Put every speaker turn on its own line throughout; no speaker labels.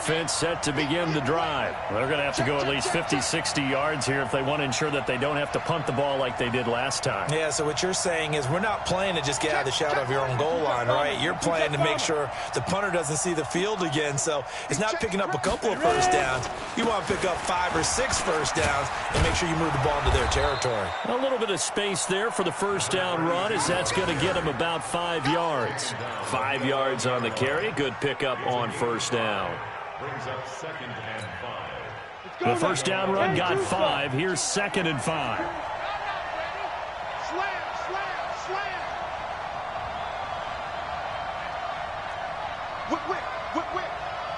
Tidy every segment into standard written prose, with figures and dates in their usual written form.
offense set to begin the drive. They're going to have to go at least 50, 60 yards here if they want to ensure that they don't have to punt the ball like they did last time.
Yeah, so what you're saying is we're not playing to just get out of the shadow of your own goal line, right? You're playing to make sure the punter doesn't see the field again. So it's not picking up a couple of first downs. You want to pick up 5 or 6 first downs and make sure you move the ball into their territory.
A little bit of space there for the first down run, as that's going to get him about 5 yards. 5 yards on the carry. Good pickup on first down.
Brings up 2nd and 5.
The first down run got 5. Here's 2nd and 5.
Slam, slam, slam. Whip, whip, whip, whip.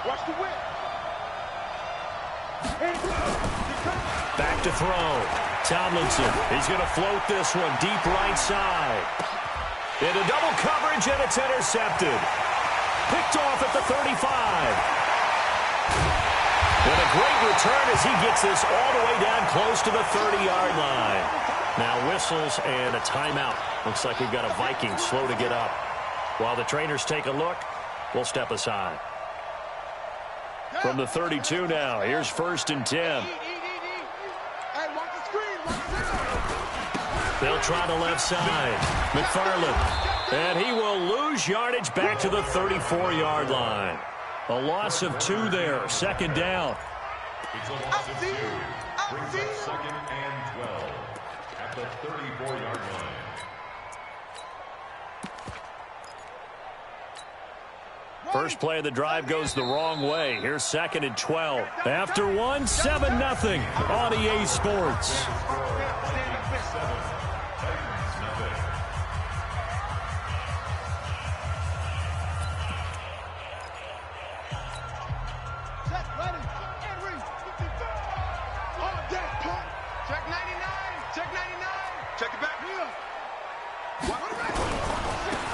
Watch the whip.
Back to throw. Tomlinson. He's going to float this one deep right side. Into double coverage, and it's intercepted. Picked off at the 35. And a great return as he gets this all the way down close to the 30-yard line. Now whistles and a timeout. Looks like we've got a Viking slow to get up. While the trainers take a look, we'll step aside. From the 32 now, here's 1st and 10. They'll try the left side. McFarland. And he will lose yardage back to the 34-yard line. A loss of 2 there. 2nd down.
It's a loss of 2. Brings up 2nd and 12 at the 34-yard line.
First play of the drive goes the wrong way. Here's 2nd and 12. After 1, 7-0 on EA Sports.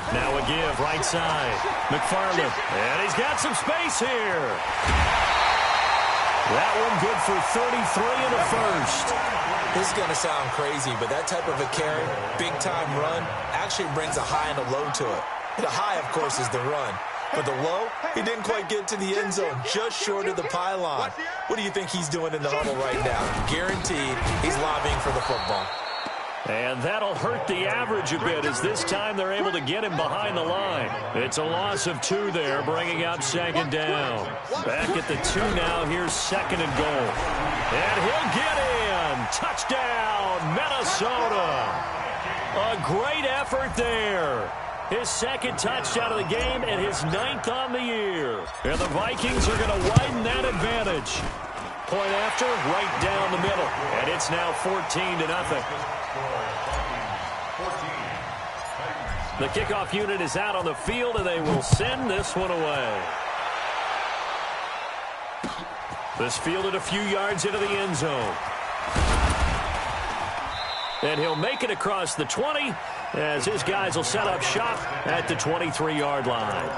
Now a give, right side. McFarland, and he's got some space here. That one good for 33 in the first.
This is going to sound crazy, but that type of a carry, big-time run, actually brings a high and a low to it. The high, of course, is the run. But the low, he didn't quite get to the end zone, just short of the pylon. What do you think he's doing in the huddle right now? Guaranteed he's lobbying for the football.
And that'll hurt the average a bit, as this time they're able to get him behind the line. It's a loss of 2 there, bringing up 2nd down. Back at the 2 now, here's 2nd and goal. And he'll get in. Touchdown, Minnesota. A great effort there. His 2nd touchdown of the game and his 9th on the year. And the Vikings are going to widen that advantage. Point after, right down the middle. And it's now 14-0. The kickoff unit is out on the field, and they will send this one away. This fielded a few yards into the end zone. And he'll make it across the 20 as his guys will set up shop at the 23-yard line.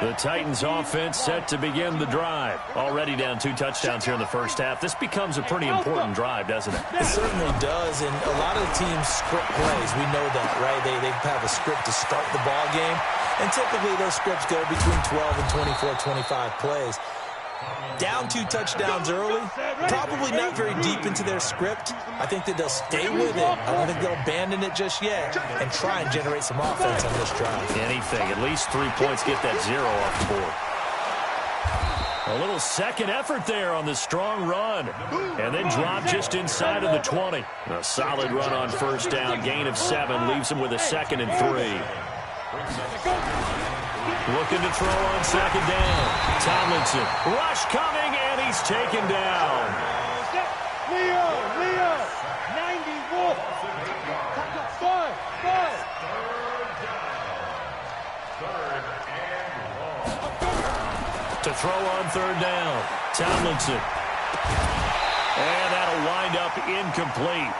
The Titans offense set to begin the drive. Already down 2 touchdowns here in the first half. This becomes a pretty important drive, doesn't it?
It certainly does, and a lot of the teams script plays. We know that, right? They have a script to start the ball game, and typically those scripts go between 12 and 24, 25 plays. Down 2 touchdowns early, probably not very deep into their script. I think that they'll stay with it. I don't think they'll abandon it just yet and try and generate some offense on this drive.
Anything, at least 3 points, get that 0 off the board. A little second effort there on the strong run. And then drop just inside of the 20. A solid run on first down, gain of 7, leaves him with a 2nd and 3. Looking to throw on 2nd down. Tomlinson. Rush coming, and he's taken down.
Leo, 91. 5.
To throw on 3rd down. Tomlinson. And that'll wind up incomplete.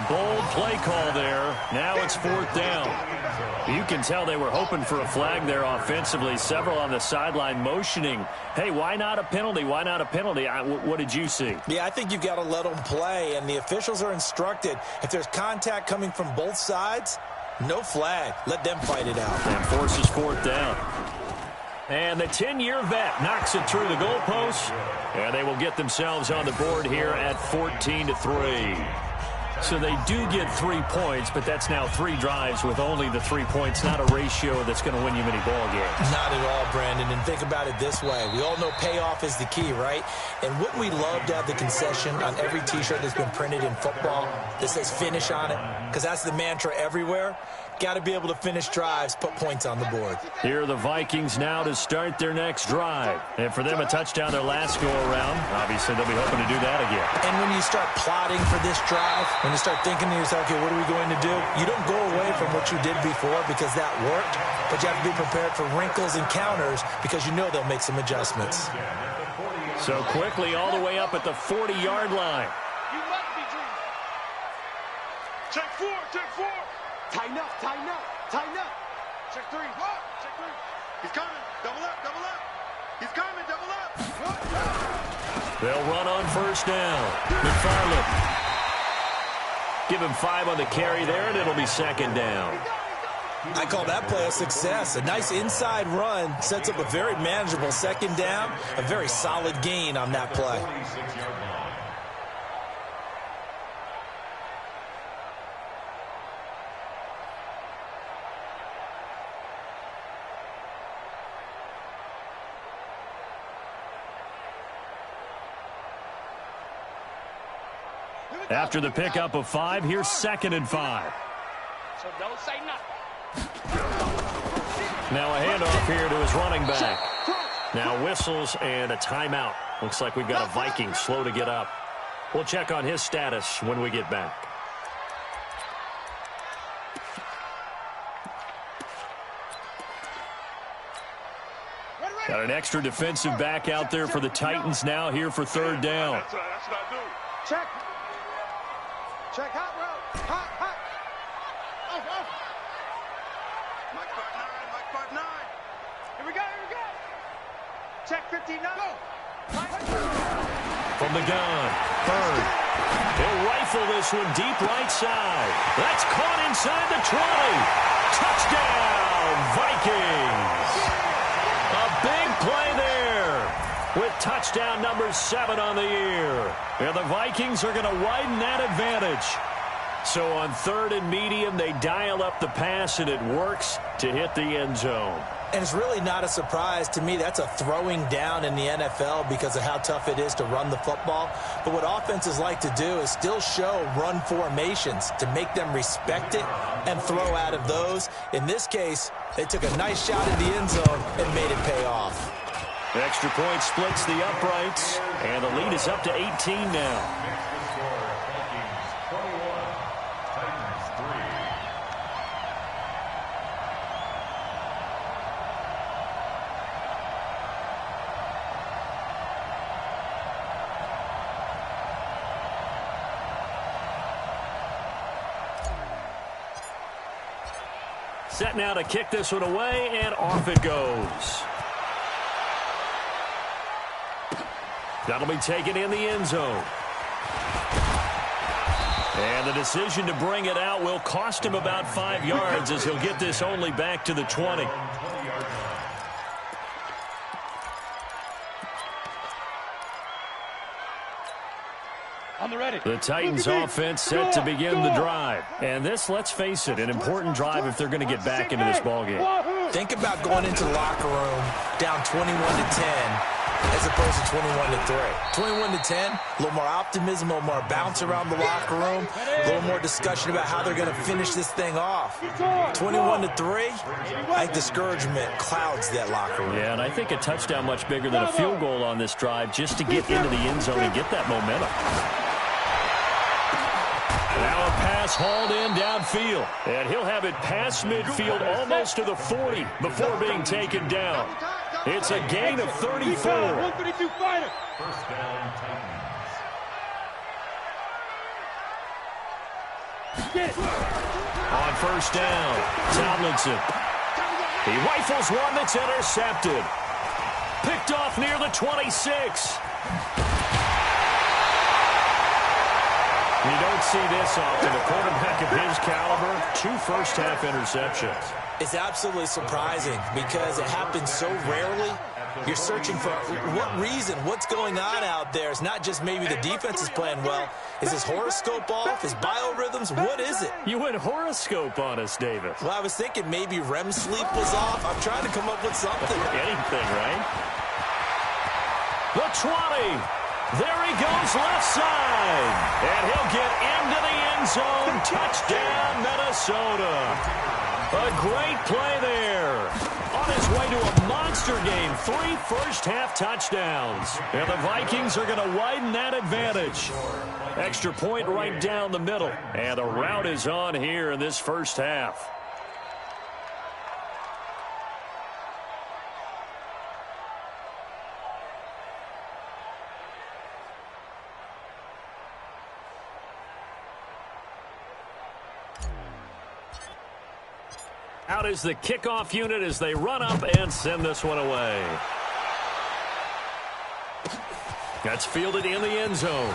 Bold play call there. Now it's 4th down. You can tell they were hoping for a flag there offensively. Several on the sideline motioning, hey, why not a penalty? Why not a penalty? What did you see?
Yeah, I think you've got to let them play, and the officials are instructed. If there's contact coming from both sides, no flag. Let them fight it out.
And forces 4th down. And the 10-year vet knocks it through the goalpost, and they will get themselves on the board here at 14-3. So they do get 3 points, but that's now 3 drives with only the 3 points, not a ratio that's going to win you many ball games.
Not at all, Brandon. And think about it this way. We all know payoff is the key, right? And wouldn't we love to have the concession on every T-shirt that's been printed in football that says finish on it? Because that's the mantra everywhere. Got to be able to finish drives, put points on the board.
Here are the Vikings now to start their next drive. And for them, a touchdown their last go-around. Obviously, they'll be hoping to do that again.
And when you start plotting for this drive, when you start thinking to yourself, okay, what are we going to do? You don't go away from what you did before because that worked, but you have to be prepared for wrinkles and counters because you know they'll make some adjustments.
So quickly all the way up at the 40-yard line.
You must be dreaming. Check 4, check 4.
Tighten up, tighten up, tighten up.
Check 3, check 3.
He's coming. Double up, double up. He's coming, double up.
They'll run on first down. McFarland. Give him 5 on the carry there, and it'll be second down.
I call that play a success. A nice inside run sets up a very manageable second down, a very solid gain on that play.
After the pickup of 5, here's 2nd and 5.
So don't say nothing.
Now a handoff here to his running back. Now whistles and a timeout. Looks like we've got a Viking slow to get up. We'll check on his status when we get back. Got an extra defensive back out there for the Titans now here for 3rd down.
That's what I do.
Check. Check hot route. Hot, hot. Off, off. Mike 5-9, Mike 5-9.
Here we go, here we go. Check 15 now. Go.
From the gun, Bird. He'll rifle this one deep right side. That's caught inside the 20. Touchdown, Vikings. A big play there with touchdown number 7 on the year. And the Vikings are going to widen that advantage. So on 3rd and medium, they dial up the pass, and it works to hit the end zone.
And it's really not a surprise to me. That's a throwing down in the NFL because of how tough it is to run the football. But what offenses like to do is still show run formations to make them respect it and throw out of those. In this case, they took a nice shot in the end zone and made it pay off.
Extra point splits the uprights, and the lead is up to 18 now. Set now to kick this one away, and off it goes. That'll be taken in the end zone. And the decision to bring it out will cost him about 5 yards as he'll get this only back to the 20. The Titans offense set to begin the drive. And this, let's face it, an important drive if they're going to get back into this ballgame.
Think about going into the locker room down 21-10 as opposed to 21-3. 21-10, a little more optimism, a little more bounce around the locker room, a little more discussion about how they're going to finish this thing off. 21-3, I think discouragement clouds that locker room.
Yeah, and I think a touchdown much bigger than a field goal on this drive just to get into the end zone and get that momentum. Now a pass hauled in downfield. And he'll have it past midfield almost to the 40 before being taken down. It's a gain of 34.
132 fighter.
First down, Titans.
On first down, Tomlinson. He rifles one that's intercepted. Picked off near the 26. You don't see this often. A quarterback of his caliber, 2 first-half interceptions.
It's absolutely surprising because it happens so rarely. You're searching for what reason, what's going on out there. It's not just maybe the defense is playing well. Is his horoscope off? His biorhythms? What is it?
You went horoscope on us, Davis.
Well, I was thinking maybe REM sleep was off. I'm trying to come up with something.
Anything, right? The 20. There he goes left side. And he'll get into the end zone. Touchdown, Minnesota. A great play there. On his way to a monster game. 3 first-half touchdowns. And the Vikings are going to widen that advantage. Extra point right down the middle. And the route is on here in this first half. Out is the kickoff unit as they run up and send this one away. That's fielded in the end zone.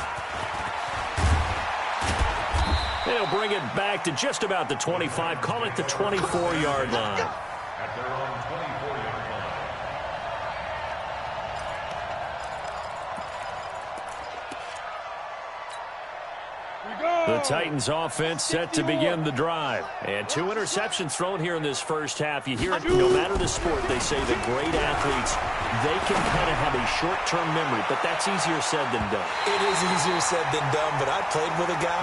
They'll bring it back to just about the 25. Call it the 24-yard line.
At their own 24-yard line.
The Titans offense set to begin the drive. And 2 interceptions thrown here in this first half. You hear it, no matter the sport, they say that great athletes, they can kind of have a short-term memory, but that's easier said than done.
It is easier said than done, but I played with a guy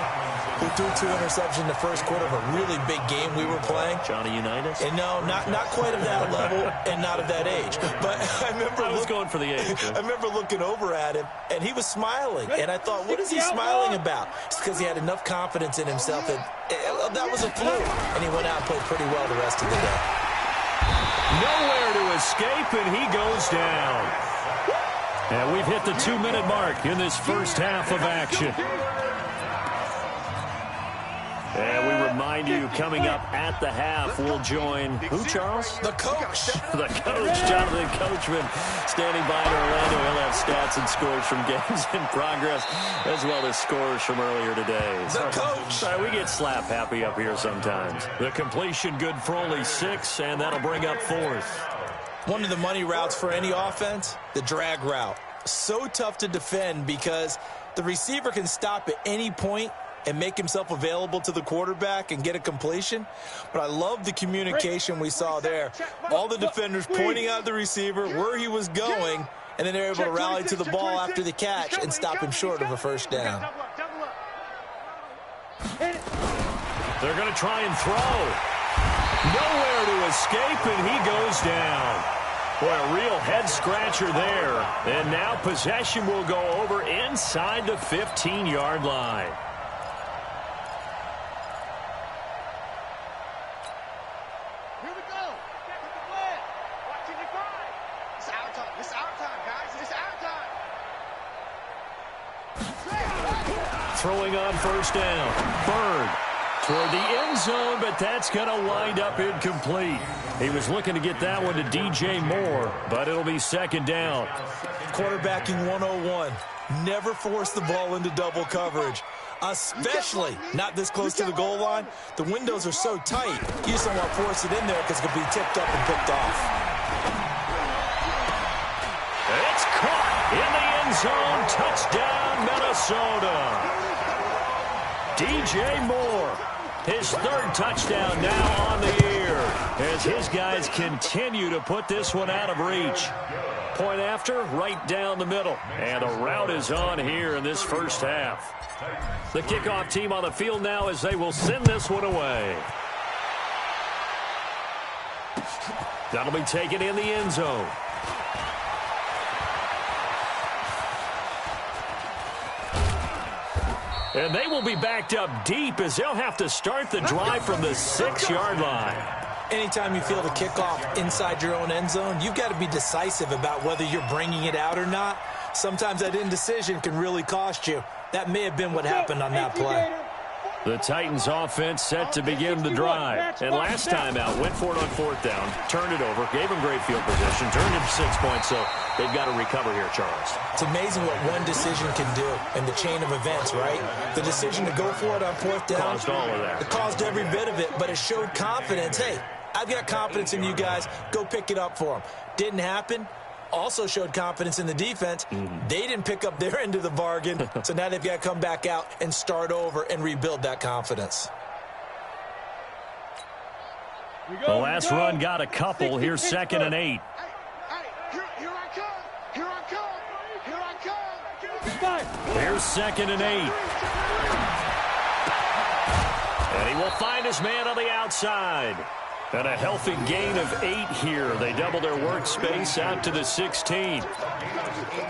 who threw 2 interceptions in the first quarter of a really big game we were playing.
Johnny Unitas?
And no, not quite of that level and not of that age. But I remember
I was going for the age.
I remember looking over at him, and he was smiling. And I thought, what is he smiling about? It's because he had enough confidence in himself that was a fluke. And he went out and played pretty well the rest of the day.
Nowhere to escape, and he goes down. And we've hit the 2-minute mark in this first half of action. And we remind you, coming up at the half, we'll join who, Charles?
The coach.
The coach, Jonathan Coachman, standing by in Orlando. He'll have stats and scores from games in progress, as well as scores from earlier today.
The coach.
Sorry, we get slap happy up here sometimes. The completion good for only 6, and that'll bring up 4th.
One of the money routes for any offense, the drag route. So tough to defend because the receiver can stop at any point and make himself available to the quarterback and get a completion. But I love the communication we saw there. All the defenders pointing out the receiver, where he was going, and then they're able to rally to the ball after the catch and stop him short of a first down.
They're going to try and throw. Nowhere to escape, and he goes down. Boy, a real head-scratcher there. And now possession will go over inside the 15-yard line. Throwing on first down. Bird toward the end zone, but that's going to wind up incomplete. He was looking to get that one to DJ Moore, but it'll be second down.
Quarterbacking 101. Never force the ball into double coverage, especially not this close to the goal line. The windows are so tight, you just don't want to force it in there because it could be tipped up and picked off.
It's caught in the end zone. Touchdown, Minnesota. DJ Moore, his 3rd touchdown now on the year as his guys continue to put this one out of reach. Point after, right down the middle. And the route is on here in this first half. The kickoff team on the field now as they will send this one away. That'll be taken in the end zone. And they will be backed up deep as they'll have to start the drive from the 6-yard line.
Anytime you feel the kickoff inside your own end zone, you've got to be decisive about whether you're bringing it out or not. Sometimes that indecision can really cost you. That may have been what happened on that play.
The Titans offense set to begin the drive. And last time out, went for it on 4th down, turned it over, gave them great field position, turned it to 6 points, so they've got to recover here, Charles.
It's amazing what one decision can do in the chain of events, right? The decision to go for it on 4th down.
Caused all of that.
It caused every bit of it, but it showed confidence. Hey, I've got confidence in you guys. Go pick it up for them. Didn't happen. Also showed confidence in the defense. They didn't pick up their end of the bargain, so now they've got to come back out and start over and rebuild that confidence.
The last run got a couple. Here's 2nd and 8.
Hey, here I come. Here I come. Here I come.
Here's 2nd and 8. And he will find his man on the outside. And a healthy gain of 8 here. They double their workspace out to the 16.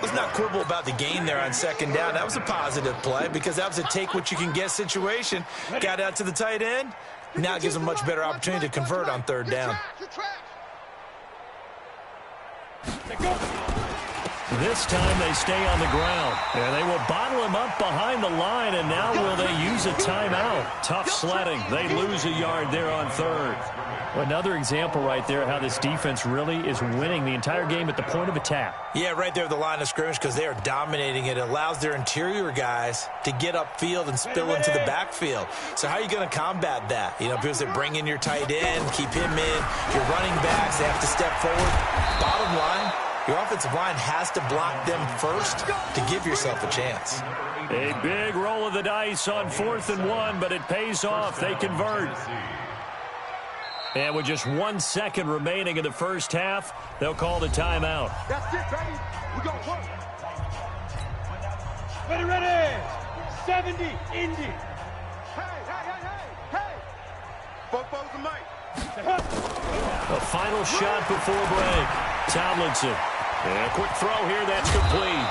Let's not quibble about the gain there on 2nd down. That was a positive play because that was a take-what-you-can-get situation. Got out to the tight end. Now it gives them a much better opportunity to convert on 3rd down.
This time they stay on the ground. And they will bottle him up behind the line. And now will they use a timeout? Tough sledding. They lose a yard there on 3rd.
Another example right there how this defense really is winning the entire game at the point of attack.
Yeah, right there at the line of scrimmage because they are dominating it. It allows their interior guys to get upfield and spill into the backfield. So how are you going to combat that? You know, people say bring in your tight end, keep him in. Your running backs, they have to step forward. Bottom line, your offensive line has to block them first to give yourself a chance.
A big roll of the dice on 4th and 1, but it pays off. They convert. And with just 1 second remaining in the first half, they'll call the timeout.
That's it, baby. We going to work. Ready. 70, Indy. Hey.
Bofo's the mic.
A final shot before break. Tomlinson. And a quick throw here. That's complete.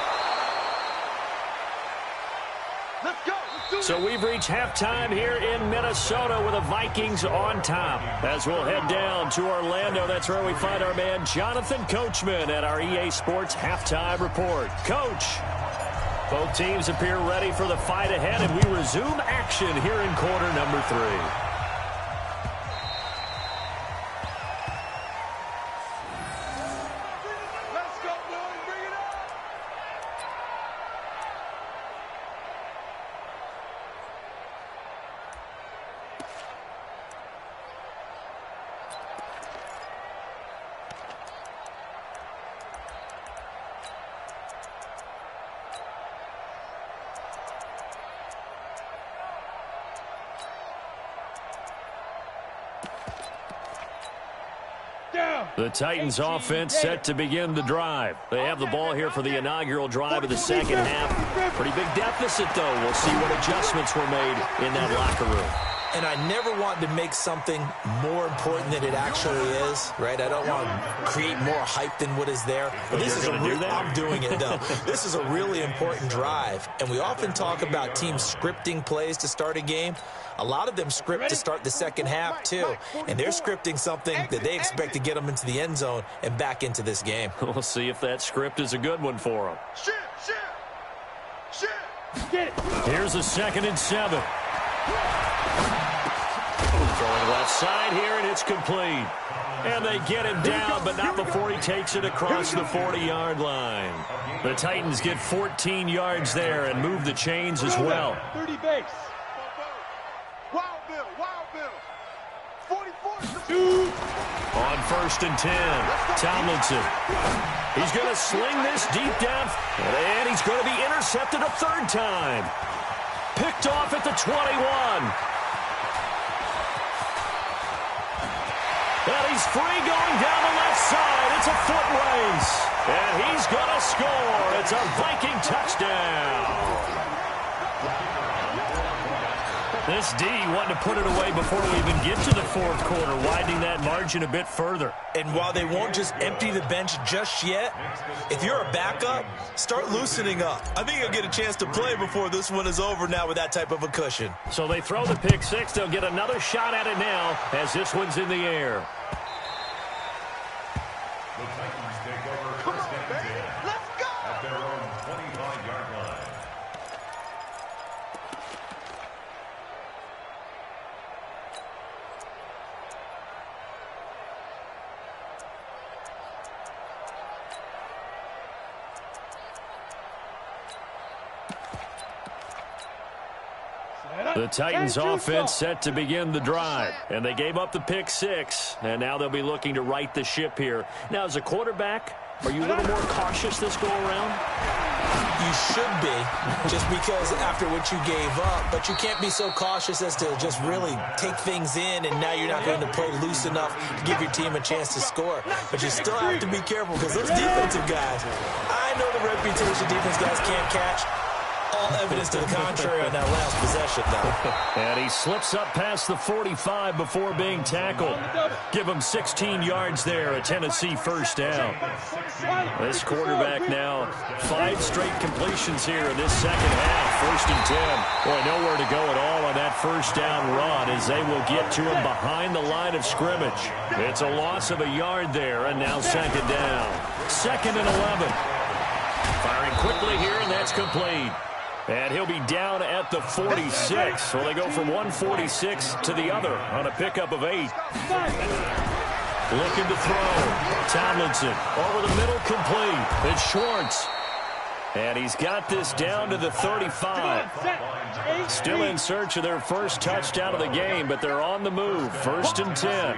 Let's go.
So we've reached halftime here in Minnesota with the Vikings on top. As we'll head down to Orlando, that's where we find our man Jonathan Coachman at our EA Sports Halftime Report. Coach, both teams appear ready for the fight ahead, and we resume action here in quarter number 3.
Let's go, boys. Bring it up.
The Titans offense set to begin the drive. They have the ball here for the inaugural drive of the second half. Pretty big deficit, though. We'll see what adjustments were made in that locker room.
And I never want to make something more important than it actually is, right? I don't want to create more hype than what is there. But this is I'm doing it, though. This is a really important drive. And we often talk about teams scripting plays to start a game. A lot of them script to start the second half, too. And they're scripting something that they expect to get them into the end zone and back into this game.
We'll see if that script is a good one for them.
Shit. Get it.
Here's a 2nd and 7. Throwing left side here, and it's complete. And they get him down, but not before he takes it across the 40-yard line. The Titans get 14 yards there and move the chains as well.
30 base. Wild Bill. 44.
On 1st and 10, Tomlinson. He's going to sling this deep down, and he's going to be intercepted a 3rd time. Picked off at the 21. And he's free going down the left side. It's a foot race. And he's going to score. It's a Viking touchdown. This D wanted to put it away before we even get to the 4th quarter, widening that margin a bit further.
And while they won't just empty the bench just yet, if you're a backup, start loosening up. I think you'll get a chance to play before this one is over now with that type of a cushion.
So they throw the pick 6. They'll get another shot at it now as this one's in the air.
The Titans take over first and 10 at their own 25-yard line.
Set up.
The Titans offense set to begin the drive, and they gave up the pick 6, and now they'll be looking to right the ship here. Now, as a quarterback, are you a little more cautious this go-around?
You should be, just because after what you gave up, but you can't be so cautious as to just really take things in, and now you're not going to play loose enough to give your team a chance to score. But you still have to be careful, because those defensive guys, I know the reputation defense guys can't catch. All evidence to the contrary on that last possession, though.
And he slips up past the 45 before being tackled. Give him 16 yards there, a Tennessee first down. This quarterback now 5 straight completions here in this second half. 1st and 10. Boy, nowhere to go at all on that first down run as they will get to him behind the line of scrimmage. It's a loss of a yard there, and now 2nd down. 2nd and 11. Firing quickly here, and that's complete. And he'll be down at the 46. So they go from 146 to the other on a pickup of 8. Looking to throw. Tomlinson over the middle, complete. It's Schwartz. And he's got this down to the 35. Still in search of their first touchdown of the game, but they're on the move. 1st and 10.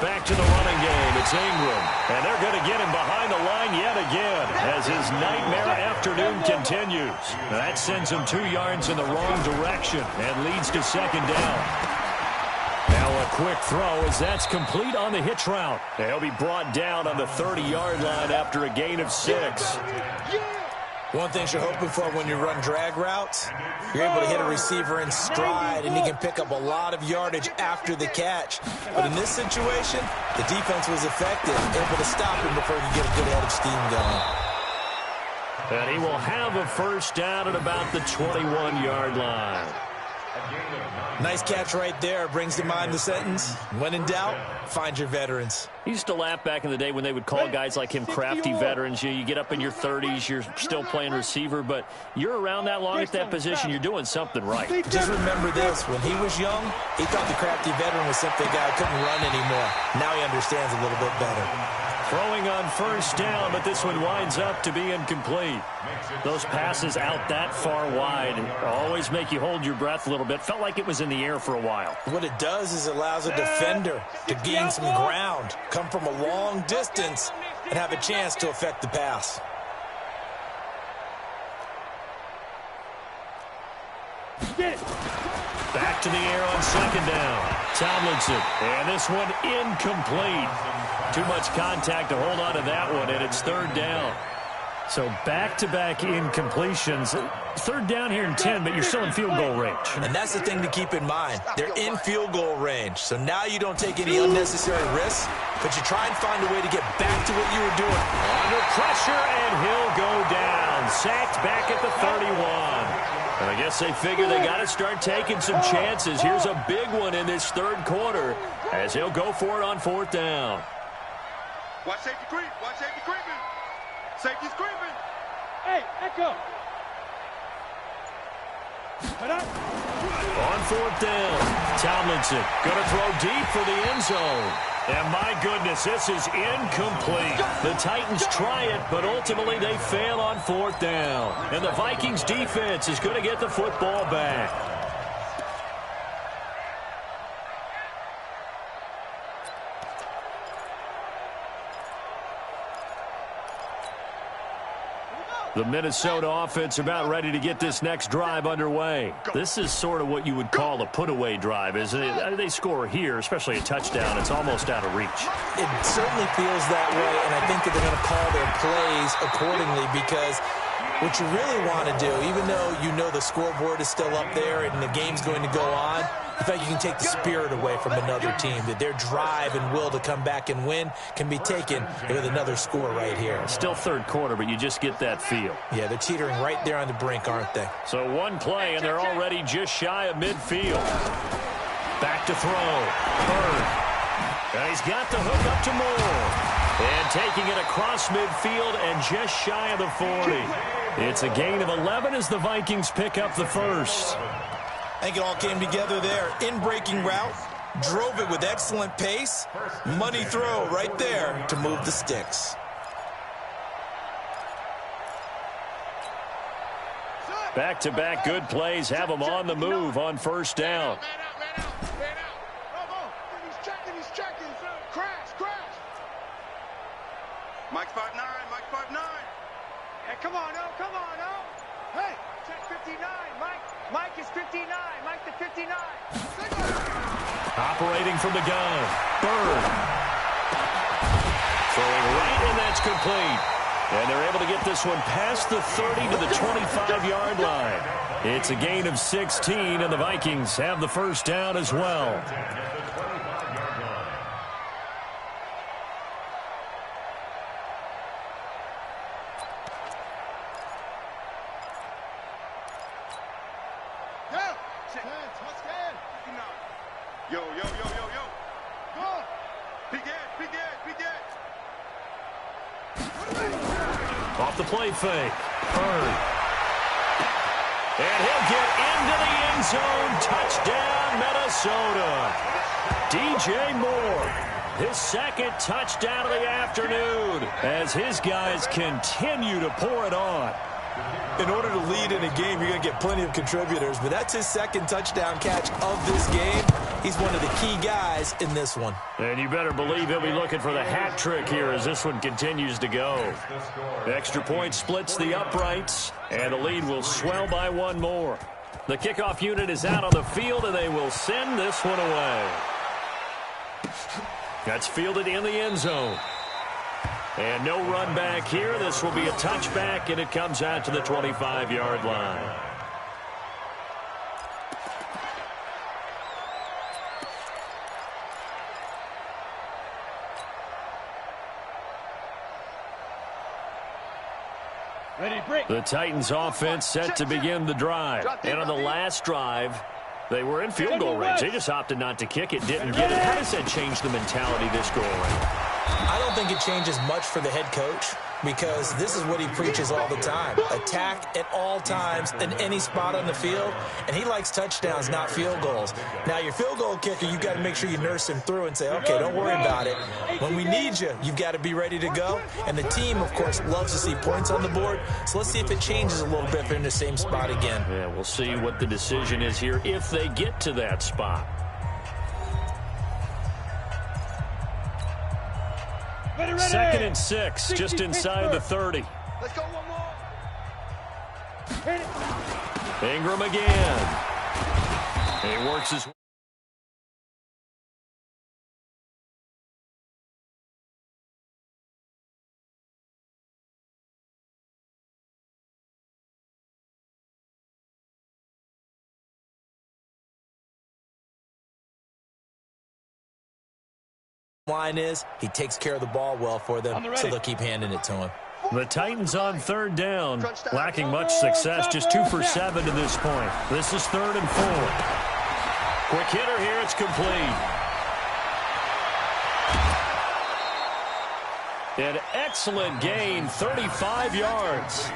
Back to the running game. It's Ingram. And they're going to get him behind the line yet again as his nightmare afternoon continues. That sends him 2 yards in the wrong direction and leads to 2nd down. Now a quick throw as that's complete on the hitch route. He'll be brought down on the 30-yard line after a gain of 6.
One thing you're hoping for when you run drag routes, you're able to hit a receiver in stride, and he can pick up a lot of yardage after the catch. But in this situation, the defense was effective, able to stop him before he could get a good head of steam going.
And he will have a first down at about the 21-yard line.
Nice catch right there. Brings to mind the sentence, when in doubt, find your veterans.
He used to laugh back in the day when they would call guys like him crafty veterans. You get up in your 30s, you're still playing receiver, but you're around that long at that position, you're doing something right.
Just remember this, when he was young, he thought the crafty veteran was simply a guy who couldn't run anymore. Now he understands a little bit better.
Throwing on first down, but this one winds up to be incomplete. Those passes out that far wide always make you hold your breath a little bit. Felt like it was in the air for a while.
What it does is it allows a defender to gain some ground, come from a long distance, and have a chance to affect the pass.
Back to the air on 2nd down. Tomlinson, and this one incomplete. Too much contact to hold on to that one, and it's 3rd down. So back-to-back incompletions. 3rd down here in 10, but you're still in field goal range.
And that's the thing to keep in mind. They're in field goal range. So now you don't take any unnecessary risks, but you try and find a way to get back to what you were doing.
Under pressure, and he'll go down. Sacked back at the 31. And I guess they figure they got to start taking some chances. Here's a big one in this 3rd quarter as he'll go for it on 4th down.
Watch safety creep. Watch safety creeping. Safety's creeping.
Hey, Echo.
On 4th down, Tomlinson going to throw deep for the end zone. And my goodness, this is incomplete. The Titans try it, but ultimately they fail on 4th down. And the Vikings defense is going to get the football back. The Minnesota offense about ready to get this next drive underway. This is sort of what you would call a put-away drive, isn't it? They score here, especially a touchdown. It's almost out of reach.
It certainly feels that way, and I think that they're going to call their plays accordingly because what you really want to do, even though you know the scoreboard is still up there and the game's going to go on, in fact, you can take the spirit away from another team, that their drive and will to come back and win can be taken with another score right here.
Still 3rd quarter, but you just get that feel.
Yeah, they're teetering right there on the brink, aren't they?
So one play, and they're already just shy of midfield. Back to throw. Bird. And he's got the hook up to Moore. And taking it across midfield and just shy of the 40. It's a gain of 11 as the Vikings pick up the first.
I think it all came together there. In-breaking route, drove it with excellent pace. Money throw right there to move the sticks.
Back-to-back good plays have them on the move on first down.
Man out. Come on. He's checking. Crash.
Mike's 5'9", Mike's 5'9".
Hey, come on, oh. Hey, check 59. Mike is 59. Mike the 59.
Operating from the gun. Bird. Throwing right, and that's complete. And they're able to get this one past the 30 to the 25-yard line. It's a gain of 16, and the Vikings have the first down as well.
Yo. Go. Big Ed.
Off the play fake. Bird. And he'll get into the end zone. Touchdown, Minnesota. DJ Moore. His second touchdown of the afternoon as his guys continue to pour it on.
In order to lead in a game, you're going to get plenty of contributors, but that's his second touchdown catch of this game. He's one of the key guys in this one.
And you better believe he'll be looking for the hat trick here as this one continues to go. Extra point splits the uprights, and the lead will swell by one more. The kickoff unit is out on the field, and they will send this one away. That's fielded in the end zone. And no run back here. This will be a touchback, and it comes out to the 25-yard line. The Titans offense set to begin the drive. And on the last drive, they were in field goal range. They just opted not to kick it, didn't get it. How does that change the mentality this go around?
I don't think it changes much for the head coach because this is what he preaches all the time. Attack at all times in any spot on the field, and he likes touchdowns, not field goals. Now, your field goal kicker, you've got to make sure you nurse him through and say, okay, don't worry about it. When we need you, you've got to be ready to go. And the team, of course, loves to see points on the board, so let's see if it changes a little bit if they're in the same spot again.
Yeah, we'll see what the decision is here if they get to that spot. Second and 6, just inside the 30.
Let's go one more.
Ingram again. He works his
line is, he takes care of the ball well for them, so they'll keep handing it to him.
The Titans on third down, lacking much success, just 2 for 7 to this point. This is 3rd and 4. Quick hitter here, it's complete. An excellent gain, 35 yards.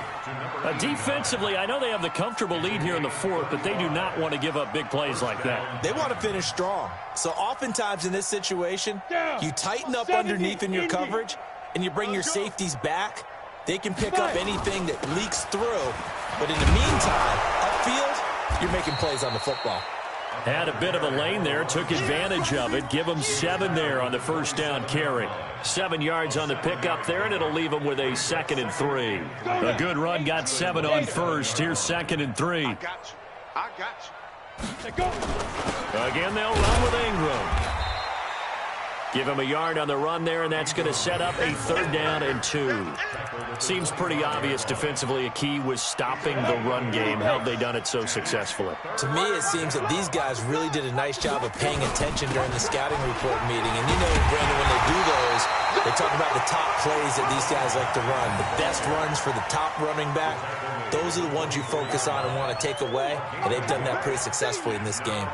Defensively, I know they have the comfortable lead here in the 4th, but they do not want to give up big plays like that.
They want to finish strong. So oftentimes in this situation, you tighten up underneath in your coverage, and you bring your safeties back. They can pick up anything that leaks through. But in the meantime, upfield, you're making plays on the football.
Had a bit of a lane there, took advantage of it. Give them 7 there on the first down carry. 7 yards on the pickup there, and it'll leave them with a 2nd and 3. A good run, got 7 on first. Here's 2nd and 3.
I got you.
Again, they'll run with Ingram. Give him a yard on the run there, and that's going to set up a 3rd down and 2. Seems pretty obvious defensively a key was stopping the run game. How have they done it so successfully?
To me, it seems that these guys really did a nice job of paying attention during the scouting report meeting. And you know, Brandon, when they do those, they talk about the top plays that these guys like to run. The best runs for the top running back, those are the ones you focus on and want to take away. And they've done that pretty successfully in this game.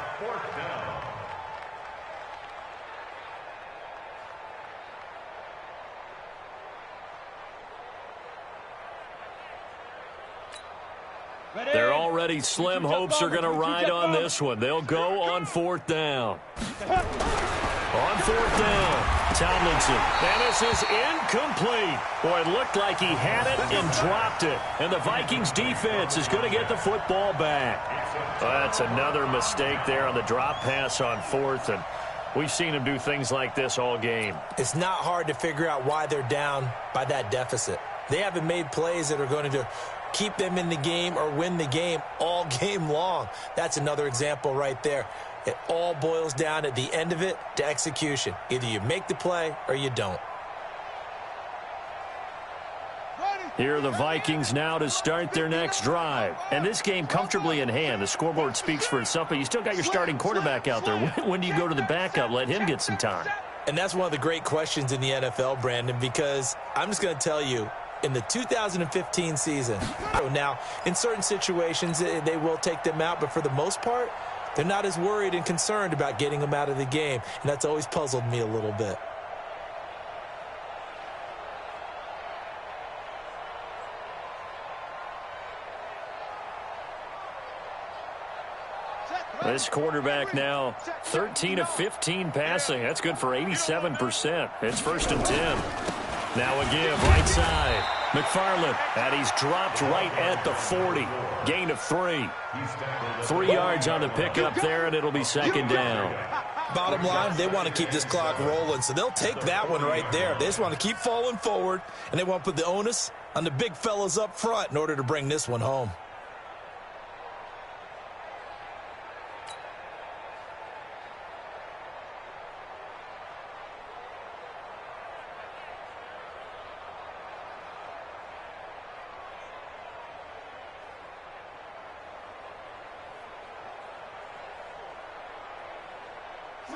They're already slim hopes are going to ride on this one. They'll go on 4th down. On 4th down, Tomlinson. And this is incomplete. Boy, it looked like he had it and dropped it. And the Vikings defense is going to get the football back. That's another mistake there on the drop pass on 4th. And we've seen him do things like this all game.
It's not hard to figure out why they're down by that deficit. They haven't made plays that are going to keep them in the game or win the game all game long. That's another example right there. It all boils down at the end of it to execution. Either you make the play or you don't.
Here are the Vikings now to start their next drive. And this game comfortably in hand. The scoreboard speaks for itself, but you still got your starting quarterback out there. When do you go to the backup? Let him get some time.
And that's one of the great questions in the NFL, Brandon, because I'm just going to tell you, in the 2015 season, now, in certain situations, they will take them out, but for the most part, they're not as worried and concerned about getting them out of the game, and that's always puzzled me a little bit.
This quarterback now 13 of 15 passing. That's good for 87%. It's 1st and 10. Now a give right side. McFarland, and he's dropped right at the 40. Gain of 3. 3 yards on the pickup there, and it'll be 2nd down.
Bottom line, they want to keep this clock rolling, so they'll take that one right there. They just want to keep falling forward, and they want to put the onus on the big fellas up front in order to bring this one home.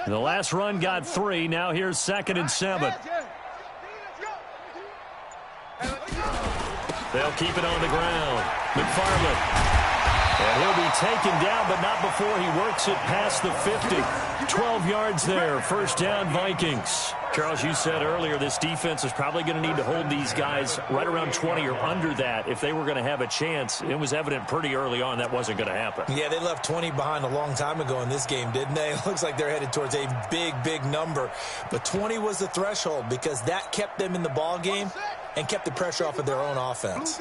The last run got 3. Now here's 2nd and 7. They'll keep it on the ground. McFarland. And he'll be taken down, but not before he works it past the 50. 12 yards there. 1st down, Vikings. Charles, you said earlier this defense is probably going to need to hold these guys right around 20 or under that if they were going to have a chance. It was evident pretty early on that wasn't going to happen.
Yeah, they left 20 behind a long time ago in this game, didn't they? It looks like they're headed towards a big, big number. But 20 was the threshold because that kept them in the ball game and kept the pressure off of their own offense.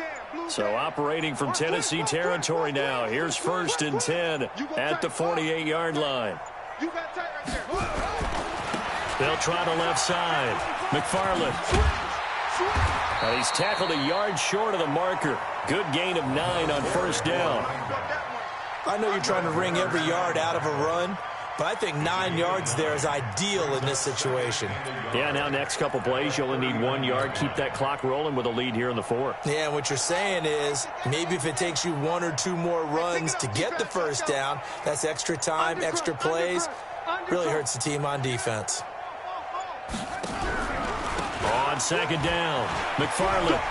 So operating from Tennessee territory now. Here's 1st and 10 at the 48-yard line. They'll try the left side. McFarland. And he's tackled a yard short of the marker. Good gain of 9 on 1st down.
I know you're trying to wring every yard out of a run, but I think 9 yards there is ideal in this situation.
Yeah, now next couple plays, you only need 1 yard. Keep that clock rolling with a lead here in the 4th.
Yeah, and what you're saying is maybe if it takes you 1 or 2 more runs to get the 1st down, that's extra time, extra plays, really hurts the team on defense.
On 2nd down, McFarland.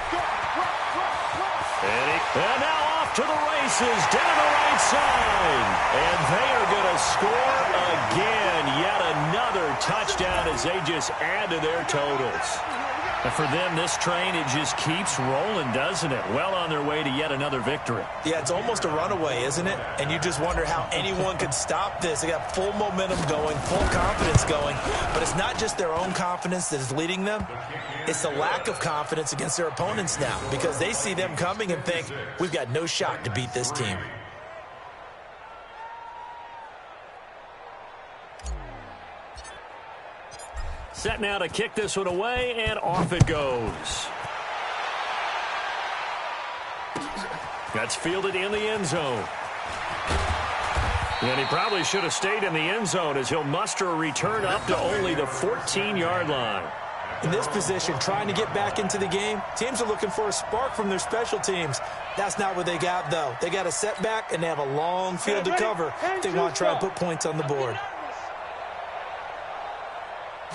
And now off to the races, down the right side. And they are going to score again. Yet another touchdown as they just add to their totals. And for them, this train, it just keeps rolling, doesn't it? Well on their way to yet another victory.
Yeah, it's almost a runaway, isn't it? And you just wonder how anyone could stop this. They got full momentum going, full confidence going. But it's not just their own confidence that is leading them. It's the lack of confidence against their opponents now because they see them coming and think, we've got no shot to beat this team.
Set now to kick this one away, and off it goes. That's fielded in the end zone. And he probably should have stayed in the end zone as he'll muster a return up to only the 14-yard line.
In this position, trying to get back into the game, teams are looking for a spark from their special teams. That's not what they got, though. They got a setback, and they have a long field to cover if they want to try and put points on the board.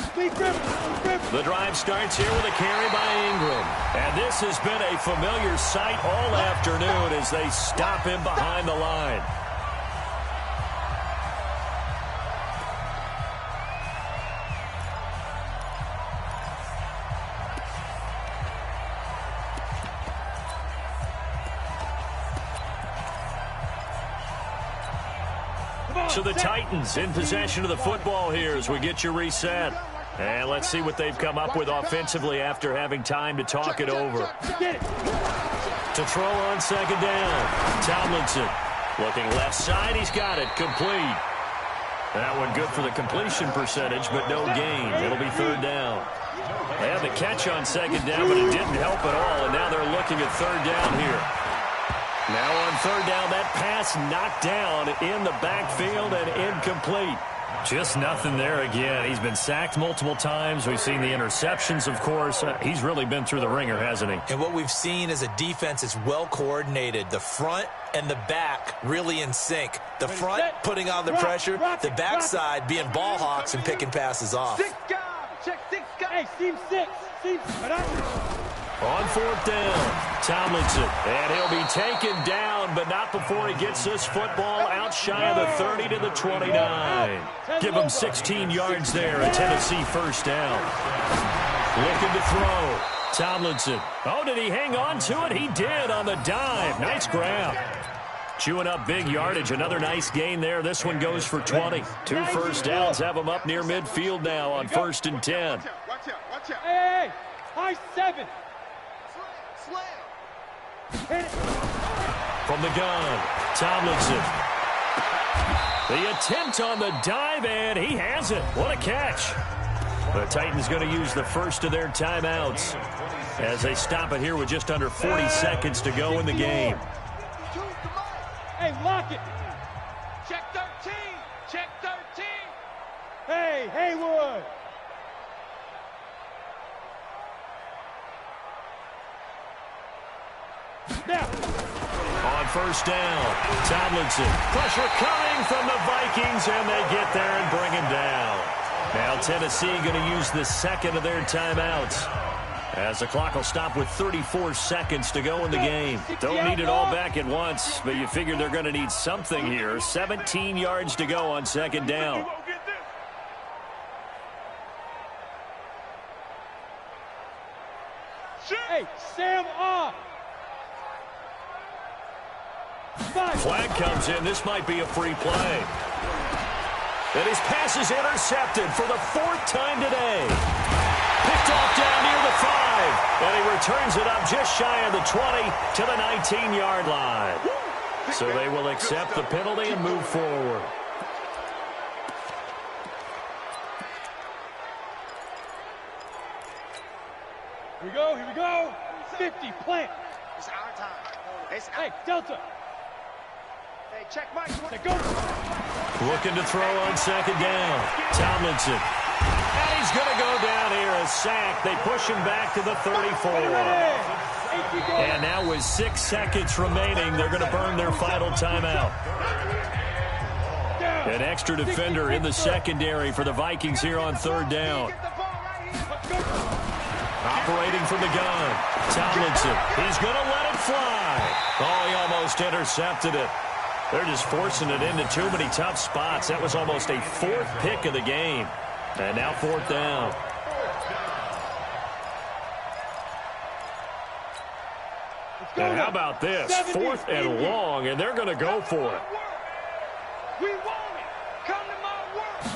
The drive starts here with a carry by Ingram. And this has been a familiar sight all afternoon as they stop him behind the line. So the Titans in possession of the football here as we get you reset. And let's see what they've come up with offensively after having time to talk it over. To throw on second down, Tomlinson. Looking left side, he's got it, complete. That one good for the completion percentage, but no gain. It'll be third down. They had the catch on second down, but it didn't help at all, and now they're looking at third down here. Now on third down, that pass knocked down in the backfield and incomplete.
Just nothing there again. He's been sacked multiple times. We've seen the interceptions, of course. He's really been through the ringer, hasn't he?
And what we've seen is a defense is well coordinated. The front and the back really in sync. The front putting on the pressure, the backside being ball hawks and picking passes off.
Six guys. Check six guys. Hey, team six.
On fourth down, Tomlinson. And he'll be taken down, but not before he gets this football out shy of the 30 to the 29. Give him 16 yards there, a Tennessee first down. Looking to throw. Tomlinson. Oh, did he hang on to it? He did on the dive. Nice grab. Chewing up big yardage. Another nice gain there. This one goes for 20. 2 first downs have him up near midfield now on 1st and 10.
Watch out, watch out.
Hey, high 7.
From the gun, Tomlinson. The attempt on the dive, and he has it. What a catch. The Titans going to use the first of their timeouts as they stop it here with just under 40 seconds to go in the game.
Hey, lock it. Check 13. Check 13. Hey, Haywood. Now.
On first down, Tomlinson. Pressure coming from the Vikings, and they get there and bring him down. Now Tennessee going to use the second of their timeouts, as the clock will stop with 34 seconds to go in the game. Don't need it all back at once, but you figure they're going to need something here. 17 yards to go on second down.
Hey, Sam on.
Flag comes in. This might be a free play. And his pass is intercepted for the 4th time today. Picked off down near the 5. And he returns it up just shy of the 20 to the 19-yard line. So they will accept the penalty and move forward.
Here we go. 50, plant.
It's our time.
Hey, Delta. Hey, check Mike. Go.
Looking to throw on second down. Tomlinson. And he's going to go down here, a sack. They push him back to the 34. And now with 6 seconds remaining, they're going to burn their final timeout. An extra defender in the secondary for the Vikings here on third down. Operating from the gun, Tomlinson. He's going to let it fly. Oh, he almost intercepted it. They're just forcing it into too many tough spots. That was almost a 4th pick of the game. And now 4th down. And how about this? 4th and long, and they're going to go for it.
We want it. Come to my work.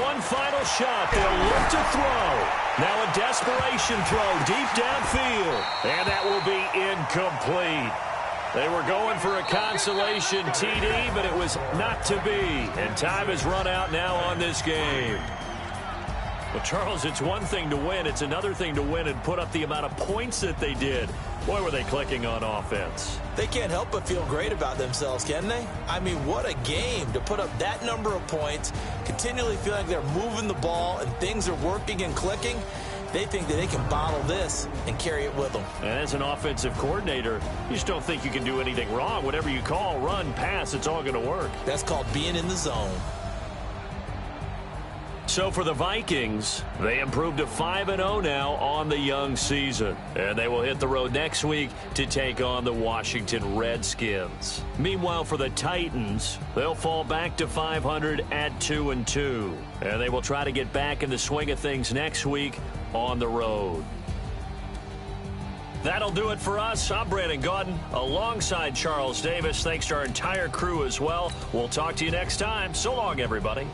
One final shot. They'll look to throw. Now a desperation throw deep downfield. And that will be incomplete. They were going for a consolation TD, but it was not to be. And time has run out now on this game. Well, Charles, it's one thing to win. It's another thing to win and put up the amount of points that they did. Boy, were they clicking on offense.
They can't help but feel great about themselves, can they? I mean, what a game to put up that number of points, continually feel like they're moving the ball and things are working and clicking. They think that they can bottle this and carry it with them.
And as an offensive coordinator, you just don't think you can do anything wrong. Whatever you call, run, pass, it's all going to work.
That's called being in the zone.
So for the Vikings, they improved to 5-0 now on the young season. And they will hit the road next week to take on the Washington Redskins. Meanwhile, for the Titans, they'll fall back to 500 at 2-2. And they will try to get back in the swing of things next week on the road. That'll do it for us. I'm Brandon Gaudin alongside Charles Davis. Thanks to our entire crew as well. We'll talk to you next time. So long, everybody.